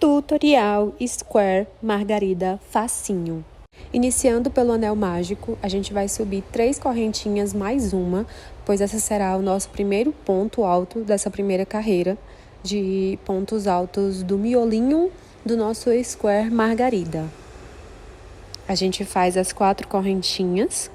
Tutorial Square Margarida Facinho. Iniciando pelo anel mágico, a gente vai subir 3 correntinhas mais uma, pois essa será o nosso primeiro ponto alto dessa primeira carreira de pontos altos do miolinho do nosso Square Margarida. A gente faz as 4 correntinhas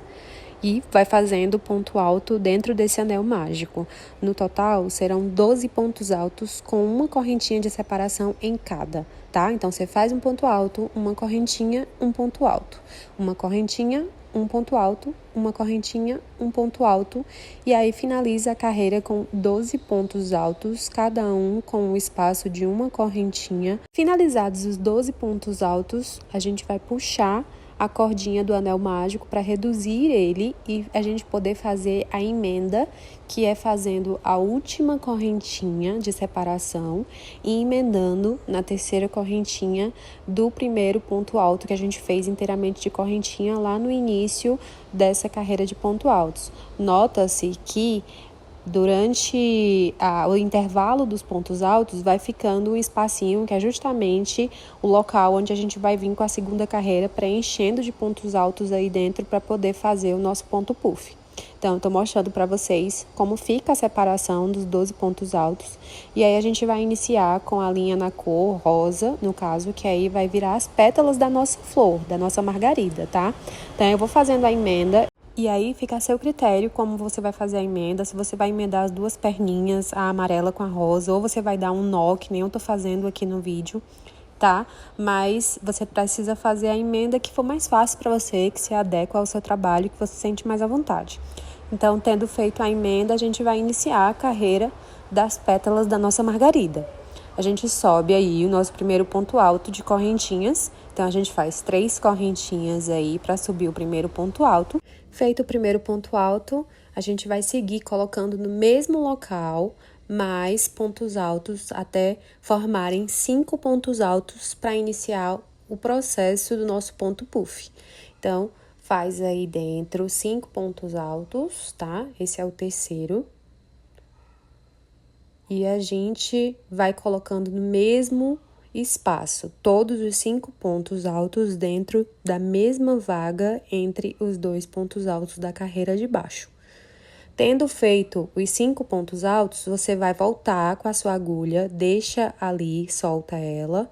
e vai fazendo ponto alto dentro desse anel mágico. No total, serão 12 pontos altos com uma correntinha de separação em cada, tá? Então, você faz um ponto alto, uma correntinha, um ponto alto. Uma correntinha, um ponto alto, uma correntinha, um ponto alto. E aí, finaliza a carreira com 12 pontos altos, cada um com um espaço de uma correntinha. Finalizados os 12 pontos altos, a gente vai puxar a cordinha do anel mágico para reduzir ele e a gente poder fazer a emenda, que é fazendo a última correntinha de separação e emendando na terceira correntinha do primeiro ponto alto que a gente fez inteiramente de correntinha lá no início dessa carreira de pontos altos. Nota-se que durante o intervalo dos pontos altos, vai ficando um espacinho que é justamente o local onde a gente vai vir com a segunda carreira, preenchendo de pontos altos aí dentro para poder fazer o nosso ponto puff. Então, estou mostrando para vocês como fica a separação dos 12 pontos altos. E aí, a gente vai iniciar com a linha na cor rosa, no caso, que aí vai virar as pétalas da nossa flor, da nossa margarida, tá? Então, eu vou fazendo a emenda. E aí fica a seu critério como você vai fazer a emenda, se você vai emendar as duas perninhas, a amarela com a rosa, ou você vai dar um nó, que nem eu tô fazendo aqui no vídeo, tá? Mas você precisa fazer a emenda que for mais fácil para você, que se adequa ao seu trabalho, que você sente mais à vontade. Então, tendo feito a emenda, a gente vai iniciar a carreira das pétalas da nossa margarida. A gente sobe aí o nosso primeiro ponto alto de correntinhas. Então, a gente faz 3 correntinhas aí para subir o primeiro ponto alto. Feito o primeiro ponto alto, a gente vai seguir colocando no mesmo local mais pontos altos até formarem 5 pontos altos para iniciar o processo do nosso ponto puff. Então, faz aí dentro 5 pontos altos, tá? Esse é o terceiro. E a gente vai colocando no mesmo espaço, todos os 5 pontos altos dentro da mesma vaga entre os 2 pontos altos da carreira de baixo. Tendo feito os 5 pontos altos, você vai voltar com a sua agulha, deixa ali, solta ela,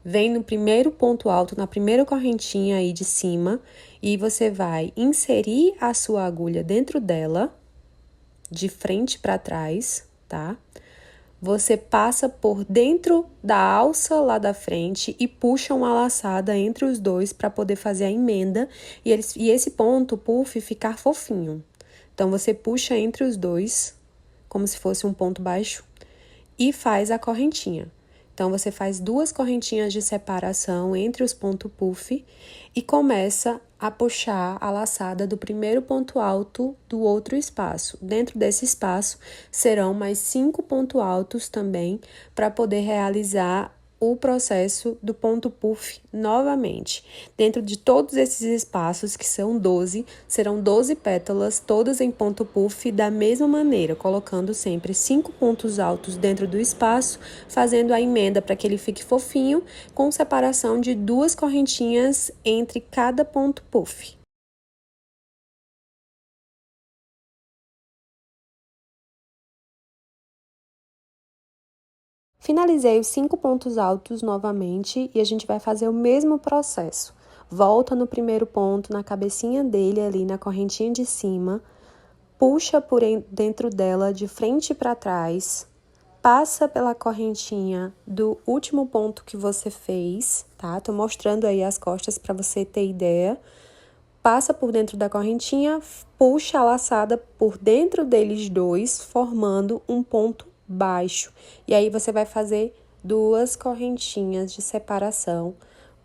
vem no primeiro ponto alto, na primeira correntinha aí de cima, e você vai inserir a sua agulha dentro dela, de frente para trás, tá? Você passa por dentro da alça lá da frente e puxa uma laçada entre os dois para poder fazer a emenda e esse ponto puff ficar fofinho. Então, você puxa entre os dois, como se fosse um ponto baixo, e faz a correntinha. Então, você faz 2 correntinhas de separação entre os pontos puff e começa a puxar a laçada do primeiro ponto alto do outro espaço. Dentro desse espaço, serão mais 5 pontos altos também para poder realizar o processo do ponto puff novamente. Dentro de todos esses espaços, que são 12, serão 12 pétalas, todas em ponto puff, da mesma maneira, colocando sempre 5 pontos altos dentro do espaço, fazendo a emenda para que ele fique fofinho, com separação de 2 correntinhas entre cada ponto puff. Finalizei os 5 pontos altos novamente e a gente vai fazer o mesmo processo. Volta no primeiro ponto, na cabecinha dele ali, na correntinha de cima, puxa por dentro dela de frente para trás, passa pela correntinha do último ponto que você fez, tá? Tô mostrando aí as costas para você ter ideia. Passa por dentro da correntinha, puxa a laçada por dentro deles dois, formando um ponto baixo. E aí, você vai fazer 2 correntinhas de separação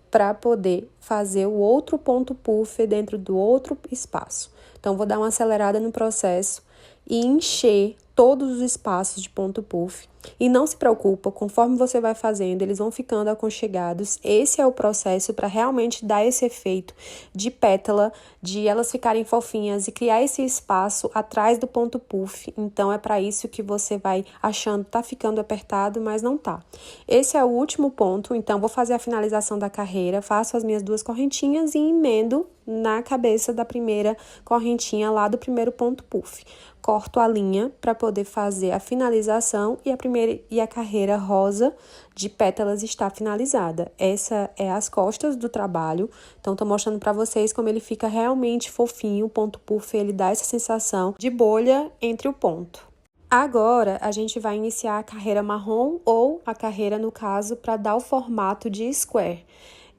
para poder fazer o outro ponto puff dentro do outro espaço. Então, vou dar uma acelerada no processo e encher todos os espaços de ponto puff. E não se preocupa, conforme você vai fazendo, eles vão ficando aconchegados. Esse é o processo para realmente dar esse efeito de pétala, de elas ficarem fofinhas e criar esse espaço atrás do ponto puff. Então, é para isso que você vai achando tá ficando apertado, mas não tá. Esse é o último ponto, então vou fazer a finalização da carreira, faço as minhas 2 correntinhas e emendo na cabeça da primeira correntinha lá do primeiro ponto puff. Corto a linha para poder fazer a finalização e a carreira rosa de pétalas está finalizada. Essa é as costas do trabalho. Então, tô mostrando para vocês como ele fica realmente fofinho. O ponto puff, ele dá essa sensação de bolha entre o ponto. Agora, a gente vai iniciar a carreira marrom ou a carreira, no caso, para dar o formato de square.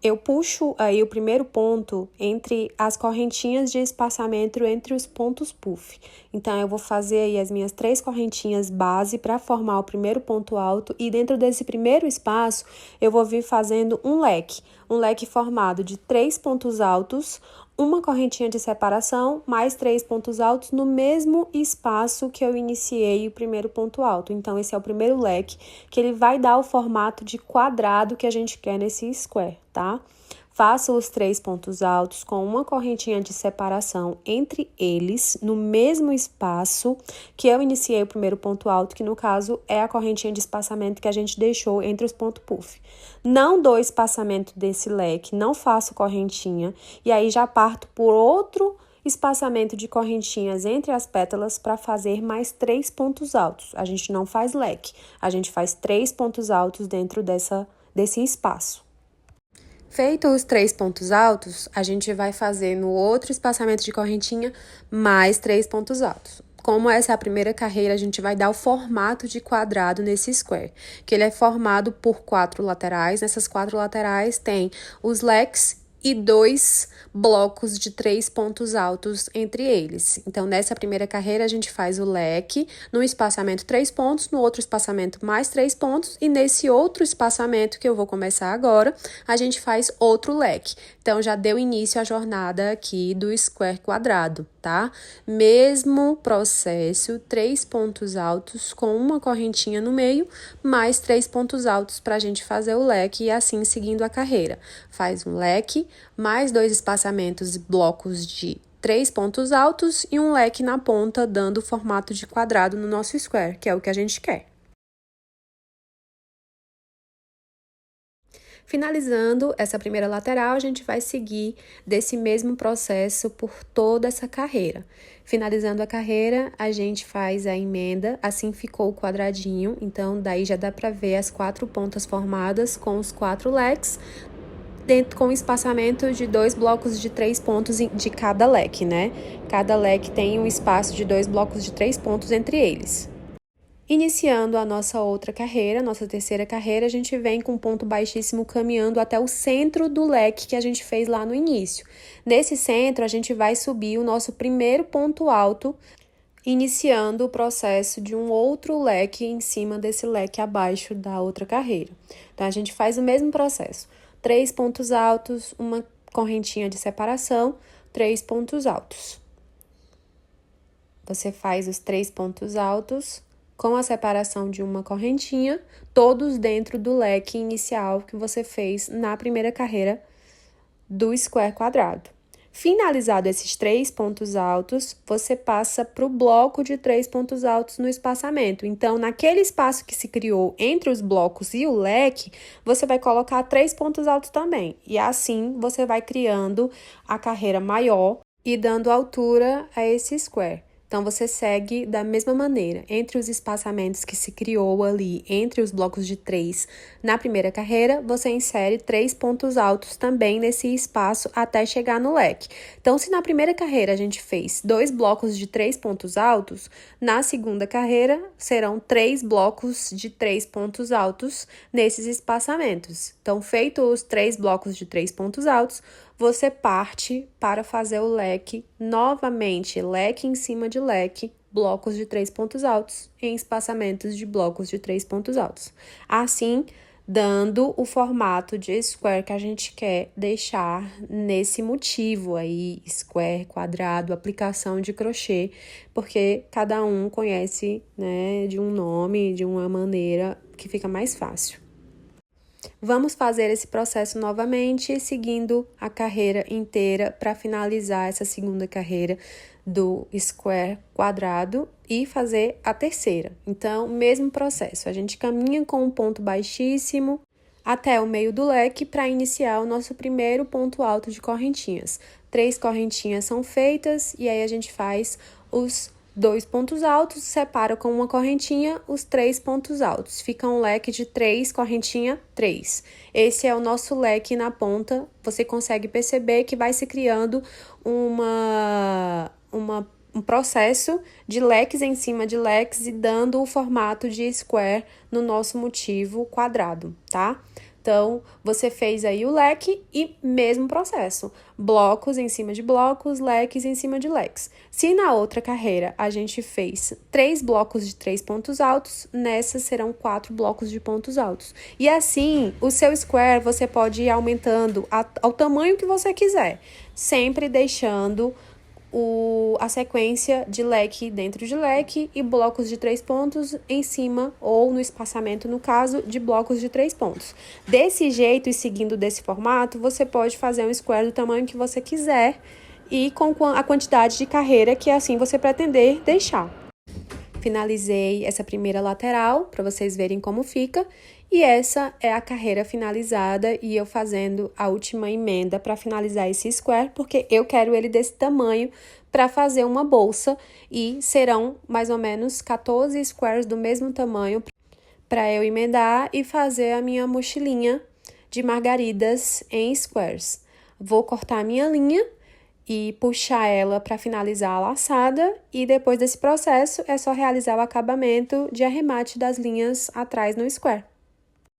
Eu puxo aí o primeiro ponto entre as correntinhas de espaçamento entre os pontos puff. Então, eu vou fazer aí as minhas 3 correntinhas base para formar o primeiro ponto alto e dentro desse primeiro espaço, eu vou vir fazendo um leque formado de 3 pontos altos, uma correntinha de separação, mais 3 pontos altos no mesmo espaço que eu iniciei o primeiro ponto alto. Então, esse é o primeiro leque, que ele vai dar o formato de quadrado que a gente quer nesse square, tá? Faço os 3 pontos altos com uma correntinha de separação entre eles, no mesmo espaço que eu iniciei o primeiro ponto alto, que no caso é a correntinha de espaçamento que a gente deixou entre os pontos puff. Não dou espaçamento desse leque, não faço correntinha, e aí já parto por outro espaçamento de correntinhas entre as pétalas para fazer mais 3 pontos altos. A gente não faz leque, a gente faz 3 pontos altos dentro desse espaço. Feito os 3 pontos altos, a gente vai fazer no outro espaçamento de correntinha mais 3 pontos altos. Como essa é a primeira carreira, a gente vai dar o formato de quadrado nesse square, que ele é formado por 4 laterais. Nessas 4 laterais tem os leques e 2 blocos de 3 pontos altos entre eles. Então, nessa primeira carreira, a gente faz o leque, no espaçamento 3 pontos, no outro espaçamento mais 3 pontos, e nesse outro espaçamento que eu vou começar agora, a gente faz outro leque. Então, já deu início à jornada aqui do square quadrado, tá? Mesmo processo, 3 pontos altos com uma correntinha no meio, mais 3 pontos altos para a gente fazer o leque e assim seguindo a carreira. Faz um leque, mais 2 espaçamentos e blocos de 3 pontos altos e um leque na ponta, dando o formato de quadrado no nosso square, que é o que a gente quer. Finalizando essa primeira lateral, a gente vai seguir desse mesmo processo por toda essa carreira. Finalizando a carreira, a gente faz a emenda, assim ficou o quadradinho, então daí já dá para ver as 4 pontas formadas com os 4 leques, dentro com espaçamento de 2 blocos de 3 pontos de cada leque, né? Cada leque tem um espaço de 2 blocos de 3 pontos entre eles. Iniciando a nossa outra carreira, nossa terceira carreira, a gente vem com um ponto baixíssimo caminhando até o centro do leque que a gente fez lá no início. Nesse centro, a gente vai subir o nosso primeiro ponto alto, iniciando o processo de um outro leque em cima desse leque abaixo da outra carreira. Então, a gente faz o mesmo processo. 3 pontos altos, uma correntinha de separação, 3 pontos altos. Você faz os 3 pontos altos com a separação de uma correntinha, todos dentro do leque inicial que você fez na primeira carreira do square quadrado. Finalizado esses 3 pontos altos, você passa para o bloco de 3 pontos altos no espaçamento. Então, naquele espaço que se criou entre os blocos e o leque, você vai colocar 3 pontos altos também. E assim, você vai criando a carreira maior e dando altura a esse square. Então, você segue da mesma maneira, entre os espaçamentos que se criou ali, entre os blocos de 3 na primeira carreira, você insere 3 pontos altos também nesse espaço até chegar no leque. Então, se na primeira carreira a gente fez 2 blocos de 3 pontos altos, na segunda carreira serão 3 blocos de 3 pontos altos nesses espaçamentos. Então, feito os 3 blocos de 3 pontos altos, você parte para fazer o leque novamente, leque em cima de leque, blocos de 3 pontos altos em espaçamentos de blocos de 3 pontos altos. Assim, dando o formato de square que a gente quer deixar nesse motivo aí, square, quadrado, aplicação de crochê, porque cada um conhece, né, de um nome, de uma maneira que fica mais fácil. Vamos fazer esse processo novamente, seguindo a carreira inteira para finalizar essa segunda carreira do square quadrado e fazer a terceira. Então, mesmo processo, a gente caminha com um ponto baixíssimo até o meio do leque para iniciar o nosso primeiro ponto alto de correntinhas. 3 correntinhas são feitas e aí a gente faz os 2 pontos altos, separa com uma correntinha os 3 pontos altos. Fica um leque de 3, correntinha, 3. Esse é o nosso leque na ponta. Você consegue perceber que vai se criando um processo de leques em cima de leques e dando o formato de square no nosso motivo quadrado, tá? Então, você fez aí o leque e mesmo processo. Blocos em cima de blocos, leques em cima de leques. Se na outra carreira a gente fez 3 blocos de 3 pontos altos, nessa serão 4 blocos de pontos altos. E assim, o seu square você pode ir aumentando ao tamanho que você quiser, sempre deixando a sequência de leque dentro de leque e blocos de 3 pontos em cima ou no espaçamento, no caso, de blocos de 3 pontos. Desse jeito e seguindo desse formato, você pode fazer um square do tamanho que você quiser e com a quantidade de carreira que assim você pretender deixar. Finalizei essa primeira lateral para vocês verem como fica. E essa é a carreira finalizada e eu fazendo a última emenda para finalizar esse square, porque eu quero ele desse tamanho para fazer uma bolsa e serão mais ou menos 14 squares do mesmo tamanho para eu emendar e fazer a minha mochilinha de margaridas em squares. Vou cortar a minha linha e puxar ela para finalizar a laçada e depois desse processo é só realizar o acabamento de arremate das linhas atrás no square.